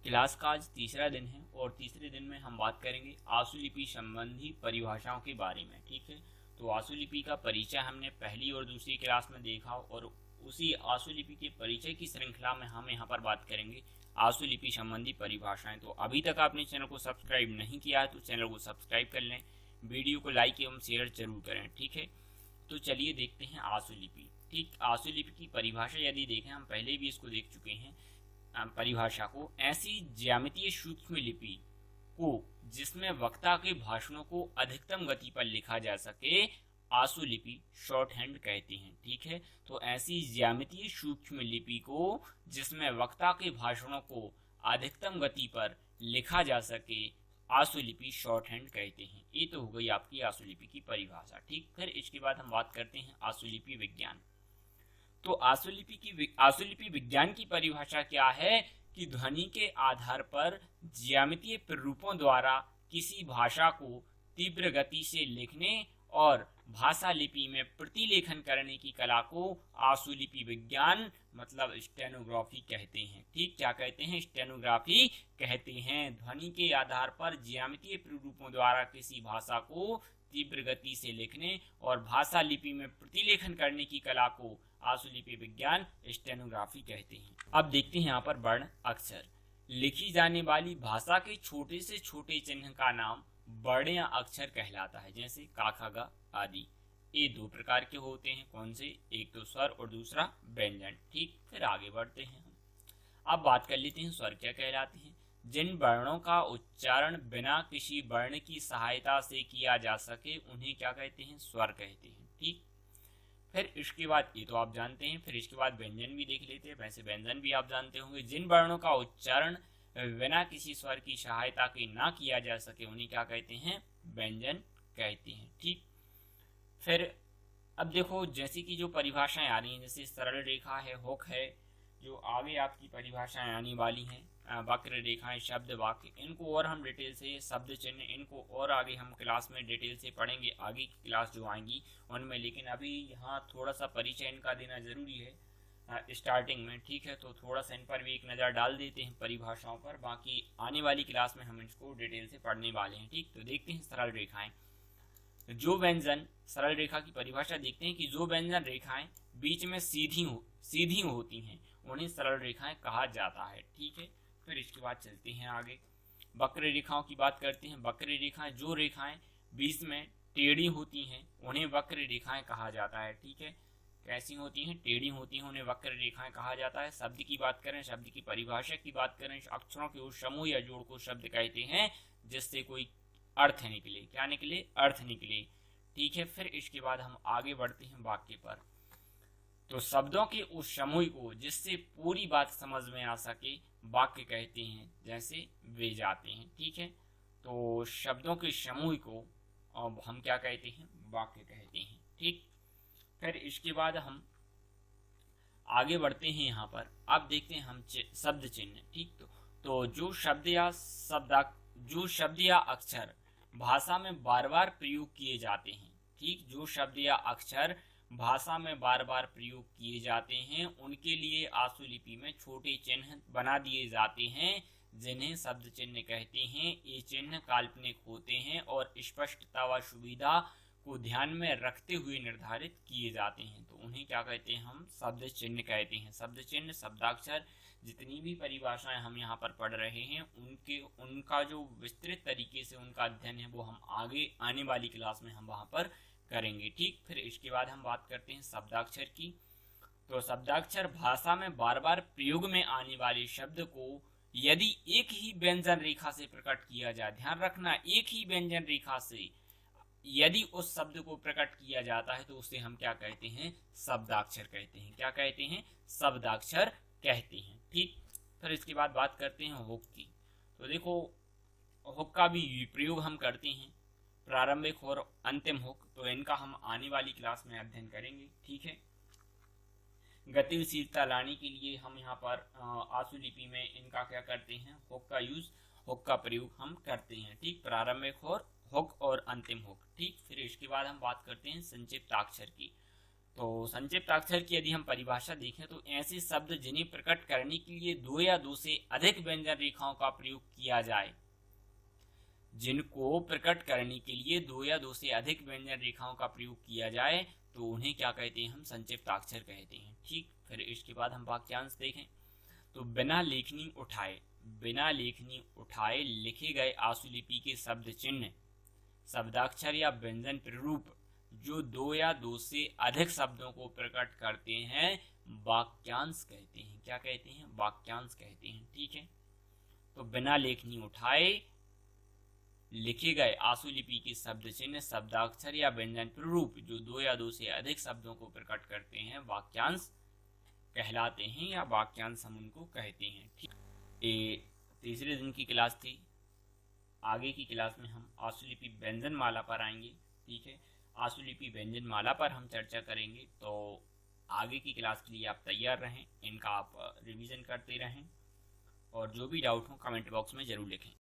Class का आज तीसरा दिन है और तीसरे दिन में हम बात करेंगे आशुलिपि संबंधी परिभाषाओं के बारे में। ठीक है, तो आशुलिपि का परिचय हमने पहली और दूसरी क्लास में देखा और उसी आशुलिपि के परिचय की श्रृंखला में हम यहाँ पर बात करेंगे आशुलिपि संबंधी परिभाषाएं। तो अभी तक आपने चैनल को सब्सक्राइब नहीं किया है तो चैनल को सब्सक्राइब कर लें, वीडियो को लाइक एवं शेयर जरूर करें। ठीक है, तो चलिए देखते हैं आशुलिपि। ठीक, आशुलिपि की परिभाषा यदि देखें, हम पहले भी इसको देख चुके हैं परिभाषा को, ऐसी ज्यामितीय सूक्ष्म लिपि को जिसमें वक्ता के भाषणों को अधिकतम गति पर लिखा जा सके आशुलिपि शॉर्ट हैंड कहते हैं। ठीक है, तो ऐसी ज्यामितीय सूक्ष्म लिपि को जिसमें वक्ता के भाषणों को अधिकतम गति पर लिखा जा सके आशुलिपि शॉर्ट हैंड कहते हैं। ये तो हो गई आपकी आशुलिपि की परिभाषा। ठीक, फिर इसके बाद हम बात करते हैं आशुलिपि विज्ञान। तो आशुलिपि विज्ञान की परिभाषा क्या है कि ध्वनि के आधार पर ज्यामितीय प्ररूपों द्वारा किसी भाषा को तीव्र गति से लिखने और भाषा लिपि में प्रतिलेखन करने की कला को आशुलिपि विज्ञान मतलब स्टेनोग्राफी कहते हैं। ठीक, क्या कहते हैं? स्टेनोग्राफी कहते हैं। ध्वनि के आधार पर ज्यामितीय प्ररूपों द्वारा किसी भाषा को तीव्र गति से लिखने और भाषा लिपि में प्रतिलेखन करने की कला को आशुलिपि विज्ञान स्टेनोग्राफी कहते हैं। अब देखते हैं यहाँ पर वर्ण अक्षर। लिखी जाने वाली भाषा के छोटे से छोटे चिन्ह का नाम वर्ण या अक्षर कहलाता है, जैसे का, ख, ग आदि। ये दो प्रकार के होते हैं। कौन से? एक तो स्वर और दूसरा व्यंजन। ठीक, फिर आगे बढ़ते हैं हम। अब बात कर लेते हैं स्वर क्या कहलाते हैं। जिन वर्णों का उच्चारण बिना किसी वर्ण की सहायता से किया जा सके उन्हें क्या कहते हैं? स्वर कहते हैं। ठीक, फिर इसके बाद ये तो आप जानते हैं, फिर इसके बाद व्यंजन भी देख लेते हैं। वैसे व्यंजन भी आप जानते होंगे। जिन वर्णों का उच्चारण बिना किसी स्वर की सहायता के ना किया जा सके उन्हें क्या कहते हैं? व्यंजन कहते हैं। ठीक, फिर अब देखो जैसे कि जो परिभाषाएं आ रही हैं, जैसे सरल रेखा है, हुक है, जो आगे आपकी परिभाषाएं आने वाली हैं, वक्र रेखाएं, शब्द, वाक्य, इनको और हम डिटेल से, शब्द चिन्ह, इनको और आगे हम क्लास में डिटेल से पढ़ेंगे, आगे की क्लास जो आएंगी उनमें। लेकिन अभी यहाँ थोड़ा सा परिचय इनका देना जरूरी है स्टार्टिंग में। ठीक है, तो थोड़ा सा इन पर भी एक नज़र डाल देते हैं परिभाषाओं पर, बाकी आने वाली क्लास में हम इसको डिटेल से पढ़ने वाले हैं। ठीक, तो देखते हैं सरल रेखाएं। जो व्यंजन, सरल रेखा की परिभाषा देखते हैं कि जो व्यंजन रेखाएं बीच में सीधी होती हैं उन्हें सरल रेखाएं कहा जाता है। ठीक है, फिर इसके बाद चलते हैं आगे, वक्र रेखाओं की बात करते हैं। वक्र रेखाएं, जो रेखाएं बीच में टेढ़ी होती हैं उन्हें वक्र रेखाएं कहा जाता है। ठीक है, कैसी होती हैं? टेढ़ी होती हैं, उन्हें वक्र रेखाएं कहा जाता है। शब्द की बात करें, शब्द की परिभाषा की बात करें, अक्षरों के उस समूह या जोड़ को शब्द कहते हैं जिससे कोई अर्थ निकले। क्या निकले? अर्थ निकले। ठीक है, फिर इसके बाद हम आगे बढ़ते हैं वाक्य पर। तो शब्दों के उस समूह को जिससे पूरी बात समझ में आ सके वाक्य कहते हैं, जैसे वे जाते हैं। ठीक है, तो शब्दों के समूह को अब हम क्या कहते हैं? वाक्य कहते हैं। ठीक, फिर इसके बाद हम आगे बढ़ते हैं यहाँ पर। अब देखते हैं हम शब्द चिन्ह। ठीक, तो जो शब्द या अक्षर भाषा में बार बार प्रयोग किए जाते हैं। ठीक, जो शब्द या अक्षर भाषा में बार बार प्रयोग किए जाते हैं उनके लिए आशुलिपि में छोटे चिन्ह बना दिए जाते हैं जिन्हें शब्द चिन्ह कहते हैं। ये चिन्ह काल्पनिक होते हैं और स्पष्टता व सुविधा को ध्यान में रखते हुए निर्धारित किए जाते हैं, तो उन्हें क्या कहते हैं? हम शब्द चिन्ह कहते हैं। शब्द चिन्ह, शब्दाक्षर, जितनी भी परिभाषाएं हम यहाँ पर पढ़ रहे हैं उनका जो विस्तृत तरीके से उनका अध्ययन है वो हम आगे आने वाली क्लास में हम वहाँ पर करेंगे। ठीक, फिर इसके बाद हम बात करते हैं शब्दाक्षर की। तो शब्दाक्षर भाषा में बार बार प्रयोग में आने वाले शब्द को यदि एक ही व्यंजन रेखा से प्रकट किया जाए, ध्यान रखना, एक ही व्यंजन रेखा से यदि उस शब्द को प्रकट किया जाता है तो उसे हम क्या कहते हैं? शब्दाक्षर कहते हैं। क्या कहते हैं? शब्दाक्षर कहते हैं। ठीक, फिर इसके बाद बात करते हैं हुक की। तो देखो हुक का भी प्रयोग हम करते हैं, प्रारंभिक और अंतिम हुक, तो इनका हम आने वाली क्लास में अध्ययन करेंगे। ठीक है, गतिशीलता लाने के लिए हम यहाँ पर आशुलिपि में इनका क्या करते हैं? हुक का प्रयोग हम करते हैं। ठीक, प्रारंभिक हुक और अंतिम हुक। ठीक, फिर इसके बाद हम बात करते हैं संक्षिप्ताक्षर की। तो संक्षिप्ताक्षर की यदि हम परिभाषा देखें तो ऐसे शब्द जिन्हें प्रकट करने के लिए दो या दो से अधिक व्यंजन रेखाओं का प्रयोग किया जाए, जिनको प्रकट करने के लिए दो या दो से अधिक व्यंजन रेखाओं का प्रयोग किया जाए तो उन्हें क्या कहते हैं, हम संक्षिप्ताक्षर कहते हैं। ठीक, फिर इसके बाद हम वाक्यांश देखें तो बिना लेखनी उठाए लिखे गए आशुलिपि के शब्द चिन्ह, शब्दाक्षर या व्यंजन प्ररूप जो दो या दो से अधिक शब्दों को प्रकट करते हैं वाक्यांश कहते हैं। क्या कहते हैं, वाक्यांश कहते हैं। ठीक है, तो बिना लेखनी उठाए लिखे गए आशुलिपि के शब्द चिन्ह, शब्दाक्षर या व्यंजन प्ररूप जो दो या दो से अधिक शब्दों को प्रकट करते हैं वाक्यांश कहलाते हैं या वाक्यांश हम उनको कहते हैं। ठीक, ये तीसरे दिन की क्लास थी। आगे की क्लास में हम आशुलिपि व्यंजन माला पर आएंगे। ठीक है, आशुलिपि व्यंजन माला पर हम चर्चा करेंगे। तो आगे की क्लास के लिए आप तैयार रहें, इनका आप रिवीजन करते रहें और जो भी डाउट हो कमेंट बॉक्स में ज़रूर लिखें।